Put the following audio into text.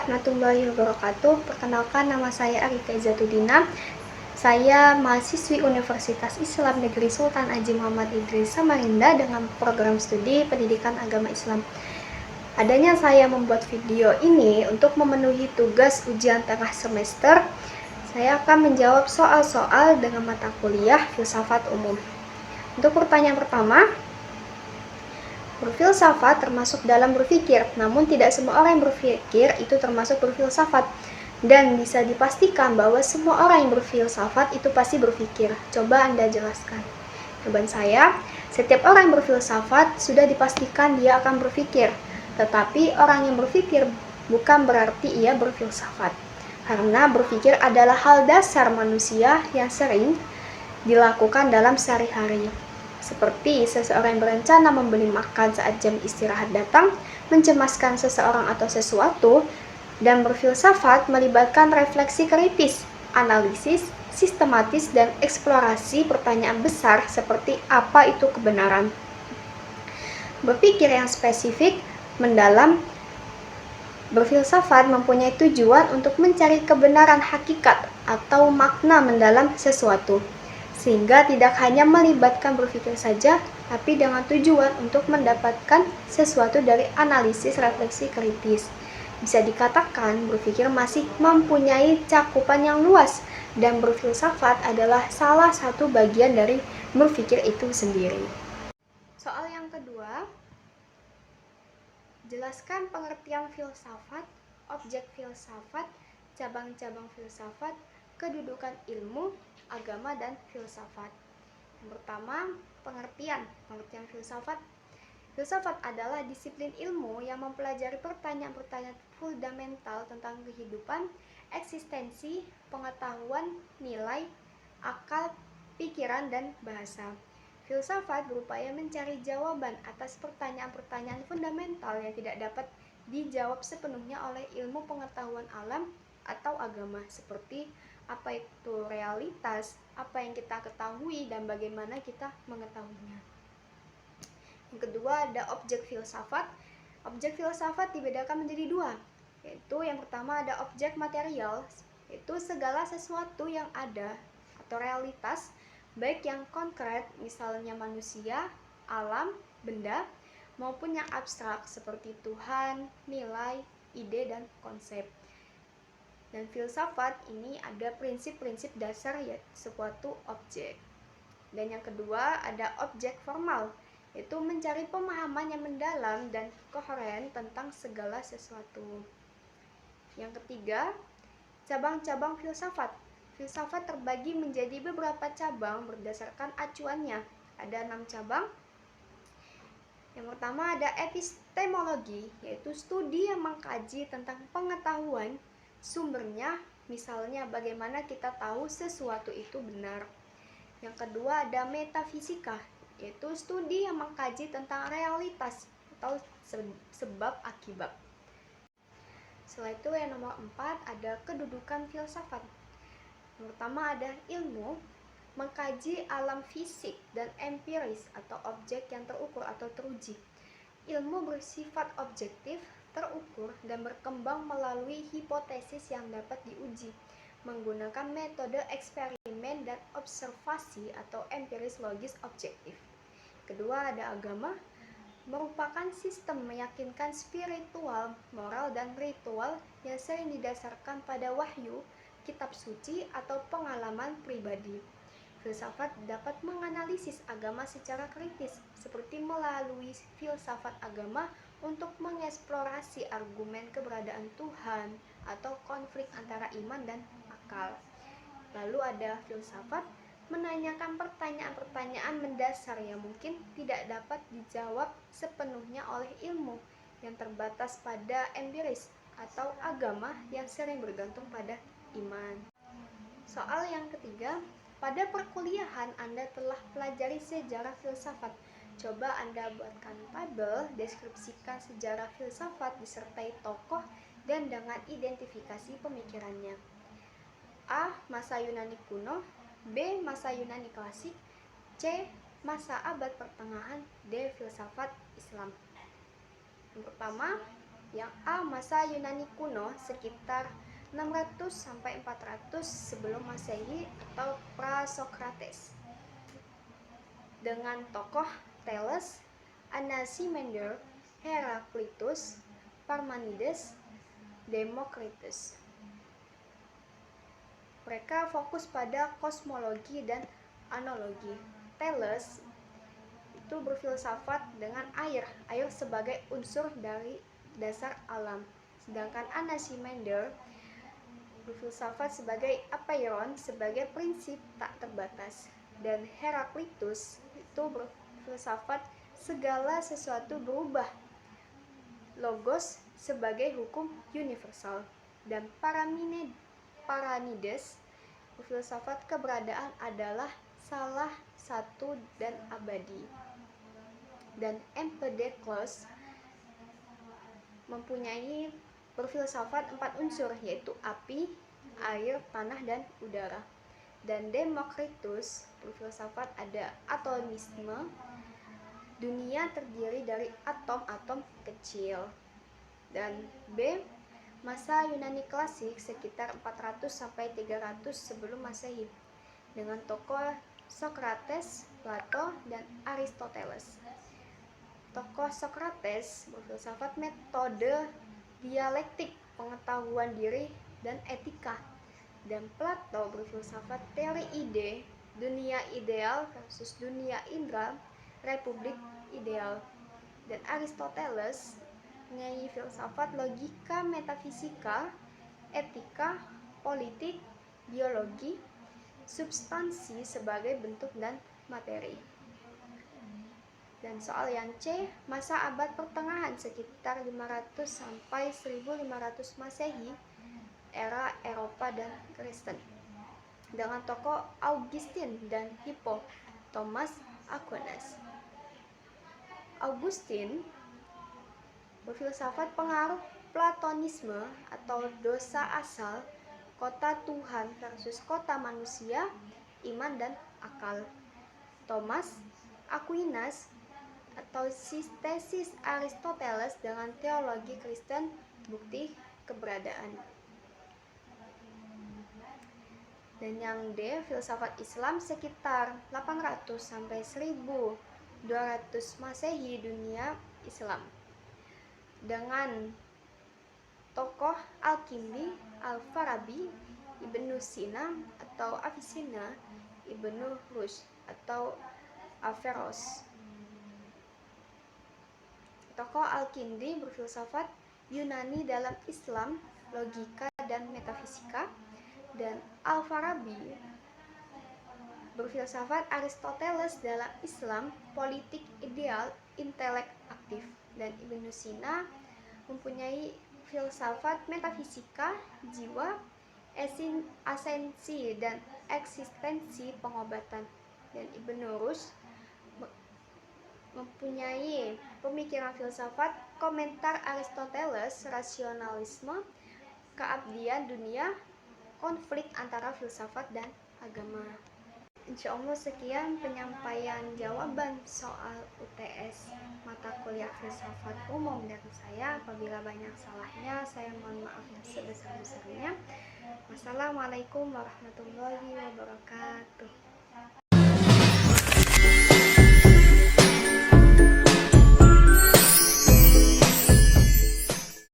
warahmatullahi wabarakatuh. Perkenalkan, nama saya Arika Izatudina. Saya mahasiswi Universitas Islam Negeri Sultan Haji Muhammad Idris Samarinda dengan program studi Pendidikan Agama Islam. Adanya saya membuat video ini untuk memenuhi tugas ujian tengah semester. Saya akan menjawab soal-soal dengan mata kuliah filsafat umum. Untuk pertanyaan pertama, berfilsafat termasuk dalam berpikir, namun tidak semua orang yang berpikir itu termasuk berfilsafat. Dan bisa dipastikan bahwa semua orang yang berfilsafat itu pasti berpikir. Coba Anda jelaskan. Jawaban saya, setiap orang yang berfilsafat sudah dipastikan dia akan berpikir. Tetapi orang yang berpikir bukan berarti ia berfilsafat. Karena berpikir adalah hal dasar manusia yang sering dilakukan dalam sehari-hari. Seperti seseorang yang berencana membeli makan saat jam istirahat datang, mencemaskan seseorang atau sesuatu, dan berfilsafat melibatkan refleksi kritis, analisis, sistematis, dan eksplorasi pertanyaan besar seperti apa itu kebenaran. Berpikir yang spesifik, mendalam, berfilsafat mempunyai tujuan untuk mencari kebenaran hakikat atau makna mendalam sesuatu. Sehingga tidak hanya melibatkan berpikir saja, tapi dengan tujuan untuk mendapatkan sesuatu dari analisis refleksi kritis. Bisa dikatakan berpikir masih mempunyai cakupan yang luas, dan berfilsafat adalah salah satu bagian dari berpikir itu sendiri. Soal yang kedua, jelaskan pengertian filsafat, objek filsafat, cabang-cabang filsafat, kedudukan ilmu, agama, dan filsafat. Yang pertama, pengertian filsafat. Filsafat adalah disiplin ilmu yang mempelajari pertanyaan-pertanyaan fundamental tentang kehidupan, eksistensi, pengetahuan, nilai, akal, pikiran, dan bahasa. Filsafat berupaya mencari jawaban atas pertanyaan-pertanyaan fundamental yang tidak dapat dijawab sepenuhnya oleh ilmu pengetahuan alam atau agama, seperti apa itu realitas, apa yang kita ketahui, dan bagaimana kita mengetahuinya. Yang kedua ada objek filsafat. Objek filsafat dibedakan menjadi dua, yaitu yang pertama ada objek material, yaitu segala sesuatu yang ada atau realitas, baik yang konkret misalnya manusia, alam, benda, maupun yang abstrak seperti Tuhan, nilai, ide, dan konsep. Dan filsafat ini ada prinsip-prinsip dasar ya suatu objek. Dan yang kedua ada objek formal, yaitu mencari pemahaman yang mendalam dan koheren tentang segala sesuatu. Yang ketiga, cabang-cabang filsafat. Filsafat terbagi menjadi beberapa cabang berdasarkan acuannya. Ada 6 cabang. Yang pertama ada epistemologi, yaitu studi yang mengkaji tentang pengetahuan, sumbernya, misalnya bagaimana kita tahu sesuatu itu benar. Yang kedua ada metafisika, yaitu studi yang mengkaji tentang realitas atau sebab akibat. Setelah itu yang nomor 4 ada kedudukan filsafat. Yang pertama ada ilmu, mengkaji alam fisik dan empiris atau objek yang terukur atau teruji. Ilmu bersifat objektif, terukur, dan berkembang melalui hipotesis yang dapat diuji menggunakan metode eksperimen dan observasi atau empiris logis objektif. Kedua ada agama, merupakan sistem meyakinkan spiritual, moral, dan ritual yang sering didasarkan pada wahyu, kitab suci, atau pengalaman pribadi. Filsafat dapat menganalisis agama secara kritis, seperti melalui filsafat agama untuk mengeksplorasi argumen keberadaan Tuhan atau konflik antara iman dan akal. Lalu ada filsafat menanyakan pertanyaan-pertanyaan mendasar yang mungkin tidak dapat dijawab sepenuhnya oleh ilmu yang terbatas pada empiris atau agama yang sering bergantung pada iman. Soal yang ketiga, pada perkuliahan Anda telah pelajari sejarah filsafat. Coba Anda buatkan tabel, deskripsikan sejarah filsafat disertai tokoh dan dengan identifikasi pemikirannya. A. Masa Yunani kuno, B. Masa Yunani klasik, C. Masa abad pertengahan, D. Filsafat Islam. Yang pertama, Yang A, masa Yunani kuno sekitar 600 sampai 400 sebelum Masehi atau pra-Sokrates, dengan tokoh Thales, Anaximander, Heraklitus, Parmenides, Demokritus. Mereka fokus pada kosmologi dan analogi. Thales itu berfilsafat dengan air sebagai unsur dari dasar alam. Sedangkan Anaximander berfilsafat sebagai apeiron, sebagai prinsip tak terbatas. Dan Heraklitus itu berfilsafat segala sesuatu berubah, logos sebagai hukum universal. Dan Parmenides berfilsafat keberadaan adalah salah satu dan abadi. Dan Empedocles mempunyai berfilsafat 4 unsur, yaitu api, air, tanah, dan udara. Dan Demokritus berfilsafat ada atomisme, dunia terdiri dari atom-atom kecil. Dan B, masa Yunani klasik sekitar 400 sampai 300 sebelum Masehi, dengan tokoh Sokrates, Plato, dan Aristoteles. Tokoh Sokrates berfilsafat metode dialektik, pengetahuan diri, dan etika. Dan Plato berfilsafat teori ide, dunia ideal versus dunia indra, republik ideal. Dan Aristoteles mempunyai filsafat logika, metafisika, etika, politik, biologi, substansi sebagai bentuk dan materi. Dan soal yang C, masa abad pertengahan sekitar 500 sampai 1500 Masehi, era Eropa dan Kristen, dengan tokoh Augustine dan Hippo Thomas Aquinas. Augustine berfilsafat pengaruh Platonisme atau dosa asal, kota Tuhan versus kota manusia, iman dan akal. Thomas Aquinas atau sintesis Aristoteles dengan teologi Kristen, bukti keberadaan. Dan yang D, filsafat Islam sekitar 800 sampai 1200 Masehi, dunia Islam, dengan tokoh Al-Kindi, Al-Farabi, Ibnu Sina atau Avicenna, Ibnu Rushd atau Averroes. Tokoh Al-Kindi berfilsafat Yunani dalam Islam, logika dan metafisika. Dan Al-Farabi berfilsafat Aristoteles dalam Islam, politik ideal, intelek aktif. Dan Ibnu Sina mempunyai filsafat metafisika, jiwa, esensi dan eksistensi pengobatan. Dan Ibnu Rushd mempunyai pemikiran filsafat, komentar Aristoteles, rasionalisme, keabdian dunia, konflik antara filsafat dan agama. Insya Allah sekian penyampaian jawaban soal UTS mata kuliah filsafat umum dari saya. Apabila banyak salahnya, saya mohon maaf yang sebesar-besarnya. Wassalamualaikum warahmatullahi wabarakatuh.